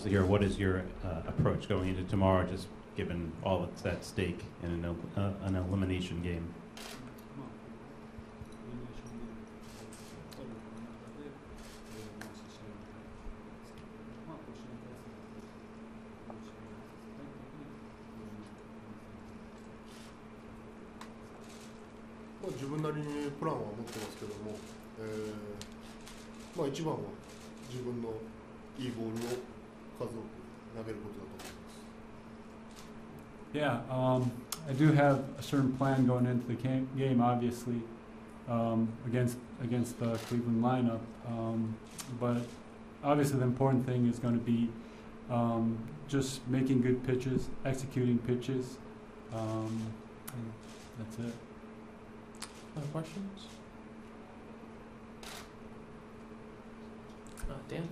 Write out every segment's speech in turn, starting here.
Masahiro, what is your approach going into tomorrow, just given all that's at stake in an elimination game?まあ自分なりにプランは持ってますけども、まあ一番は自分のいいボールを数多く投げることだと思います。Yeah, I do have a certain plan going into the game, obviously, against the Cleveland lineup. But obviously, the important thing is going to be just making good pitches, executing pitches. And that's it. Other questions? Dan?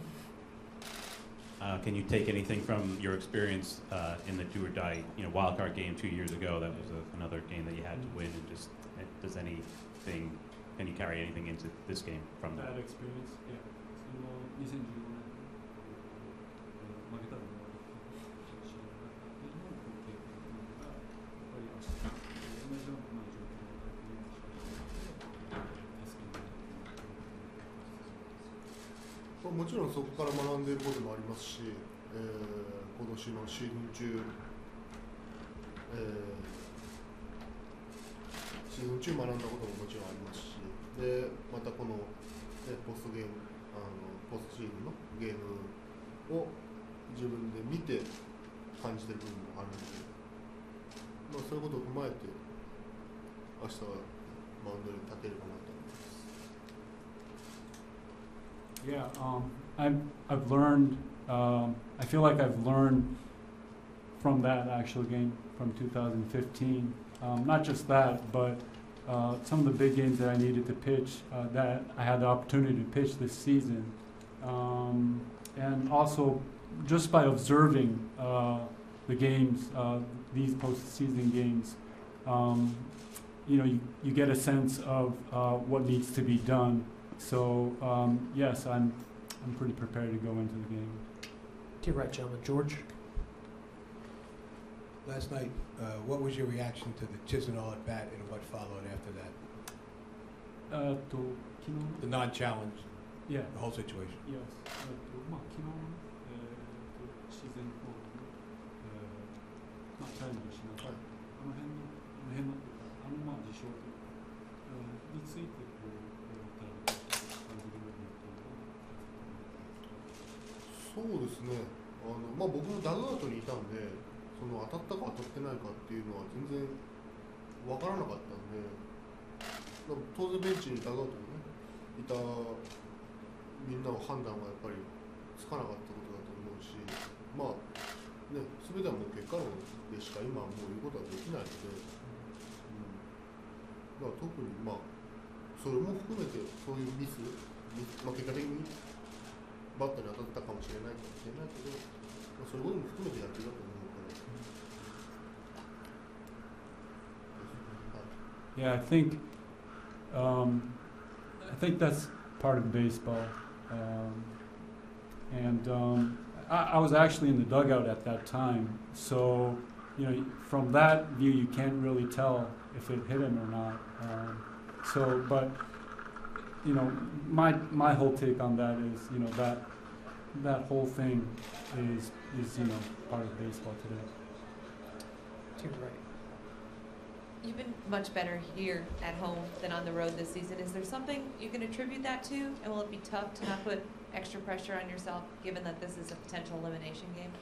Can you take anything from your experience in the do or die, wild card game 2 years ago? That was another game that you had to win. And just can you carry anything into this game from that? Bad experience, yeah. もちろんそこから学んでいることもありますし、今年のシーズン中、学んだことももちろんありますし、でまたこの、ポストシーズンのゲームを自分で見て感じている部分もあるので、そういうことを踏まえて明日はマウンドに立てるかなと思います。Yeah, I've learned. I feel like I've learned from that actual game from 2015. Not just that, but some of the big games that I needed to pitch, that I had the opportunity to pitch this season, and also just by observing the games, these postseason games, you get a sense of what needs to be done. So yes, I'm pretty prepared to go into the game. To your right, gentleman, George. Last night, what was your reaction to the Chisenhall at bat and what followed after that? The non-challenge. Yeah. The whole situation. Yes. まあ昨日自然とまあチャレンジしながら、あの辺の事象についてそうですね。僕もダグアウトにいたんで、その当たったか当たってないかっていうのは全然わからなかったんで、当然ベンチにダグアウトにいたみんなの判断はやっぱりつかなかったことだと思うし、全てはもう結果論でしか今はもう言うことはできないので、だから特にそれも含めてそういうミス、結果的にバットに当たったかもしれないけど、そういうことも含めてやってるだと思うから。Yeah, I think that's part of baseball, and I was actually in the dugout at that time, so from that view you can't really tell if it hit him or not. But my whole take on that is that whole thing is part of baseball today. To your right. You've been much better here at home than on the road this season. Is there something you can attribute that to? And will it be tough to not put extra pressure on yourself, given that this is a potential elimination game?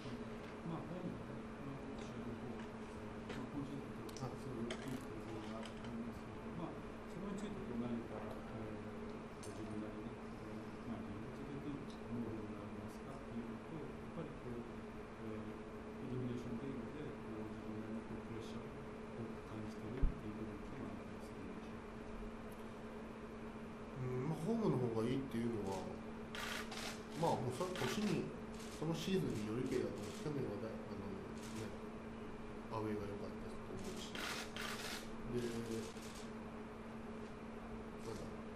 そのシーズンによりけりだと去年はアウェーが良かったと思うし、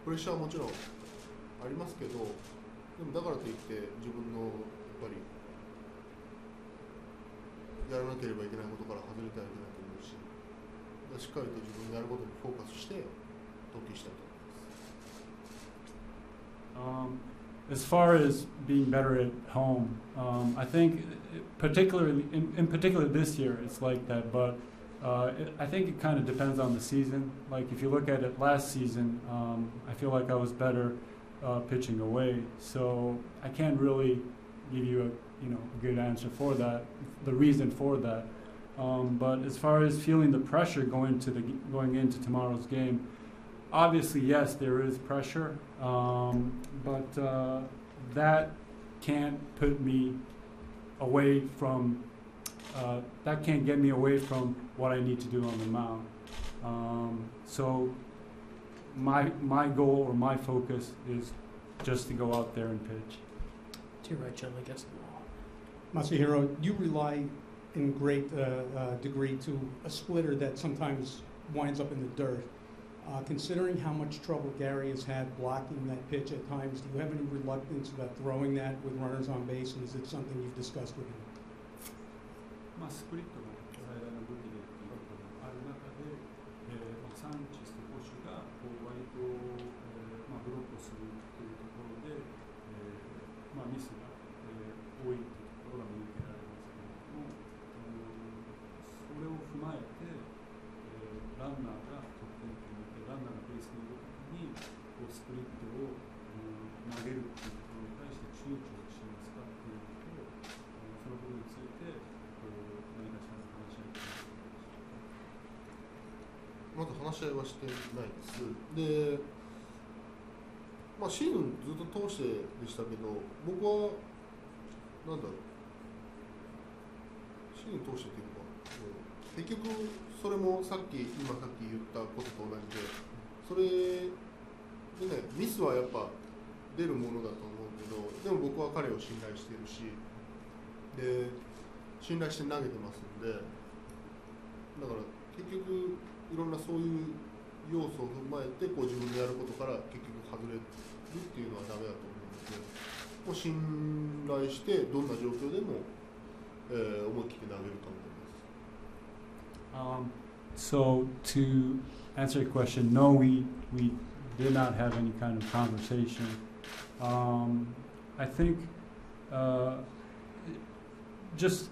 プレッシャーはもちろんありますけど、でもだからといって自分のやっぱりやらなければいけないことから外れてはいけないと思うし、しっかりと自分でやることにフォーカスして投球したいと思います。As far as being better at home, I think particularly in particular this year it's like that, but I think it kind of depends on the season. Like if you look at it last season, I feel like I was better pitching away, so I can't really give you a good answer for that, the reason for that. But as far as feeling the pressure going into tomorrow's game, obviously yes, there is pressure, but that can't put me away from. That can't get me away from what I need to do on the mound. So my goal or my focus is just to go out there and pitch. To your right, gentleman, against the wall. Masahiro, you rely in great degree to a splitter that sometimes winds up in the dirt. Considering how much trouble Gary has had blocking that pitch at times, do you have any reluctance about throwing that with runners on base, and is it something you've discussed with him? スプリットが最大の武器である中で、サンチェス投手が割と、ブロックをするというところで、ミスが、多いというところが見受けられますけれども、それを踏まえて、ランナーが得点圏にいて、ランナーがベースにいるときにスプリットを、投げるというところに対して躊躇しますかということを、そのことについてまだ話し合いはしてないです。で、シーズンずっと通してでしたけど、僕はなんだろう、シーズン通してっていうか、結局それもさっき言ったことと同じで、それでね、ミスはやっぱ出るものだと思うけど、でも僕は彼を信頼しているし、で信頼して投げてますんで、だから結局いろんなそういう要素を踏まえて自分でやることから結局外れるっていうのはダメだと思うので、もう信頼してどんな状況でも、思い切って投げると思います。So to answer your question, no, we did not have any kind of conversation. I think just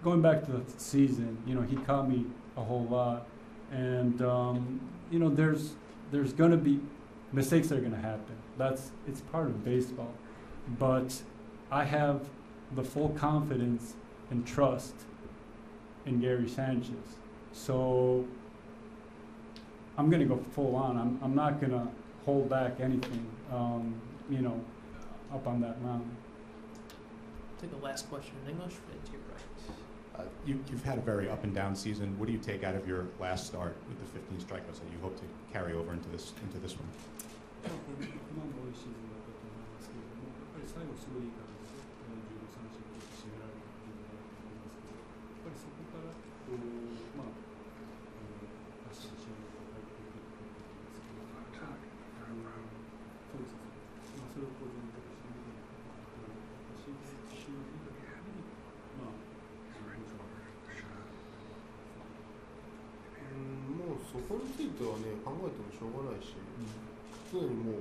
going back to the season, he caught me a whole lot, and there's going to be mistakes that are going to happen. It's part of baseball, but I have the full confidence and trust in Gary Sanchez. So I'm going to go full on. I'm not going to hold back anything, up on that mound. Take the last question in English, and to your right. You've had a very up and down season. What do you take out of your last start with the 15 strikeouts that you hope to carry over into this one? 今の多いシーズンだったと思いますけれども、やっぱり最後すごいいい形で15三振を締められたというのがあると思いますけど、やっぱりそこから明日の試合に入っていくということですけど、そうですね。それを全体として見ていくと、シーズン中に見たときにもうそこについてはね、考えてもしょうがないし、常にも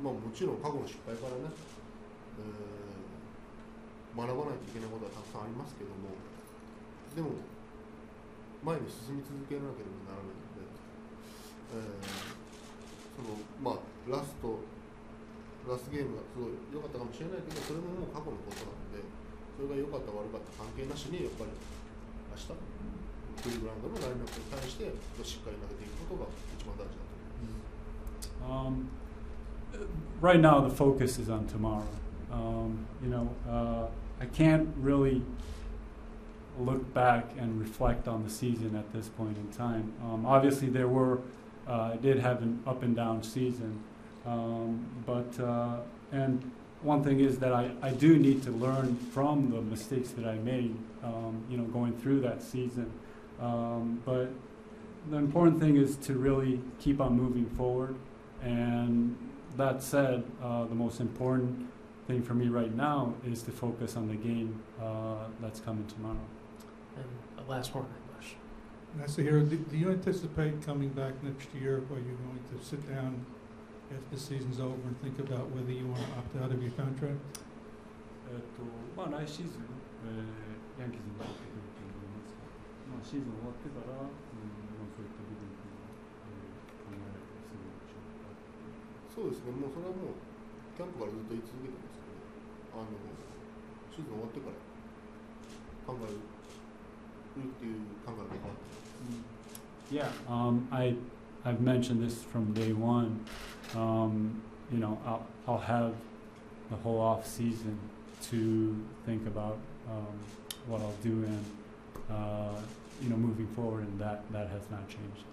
うもちろん過去の失敗からね、学ばないといけないことはたくさんありますけども、でも前に進み続けなければならないので、ラスゲームがすごい良かったかもしれないけど、それももう過去のことなので、それが良かった悪かった関係なしに、やっぱり明日クリーブランドのラインナップに対してしっかり投げていくことが一番大事だと思います。Right now, the focus is on tomorrow. I can't really look back and reflect on the season at this point in time. Obviously, I did have an up and down season, and one thing is that I do need to learn from the mistakes that I made, going through that season. But the important thing is to really keep on moving forward. And that said, the most important thing for me right now is to focus on the game that's coming tomorrow. And the last one in English. Masahiro, do you anticipate coming back next year, or are you going to sit down after the season's over and think about whether you want to opt out of your contract? まあ来シーズン、ヤンキースに戻ってくると思いますが、まあシーズン終わってから、まあそういった部分を考えられたりするでしょうか。そうですね、もうそれはもうキャンプからずっと言い続けてますけど、シーズン終わってから考えるっていう考えが変わってます。Yeah, I've mentioned this from day one. You know, I'll have the whole off season to think about what I'll do and you know, moving forward, and that has not changed.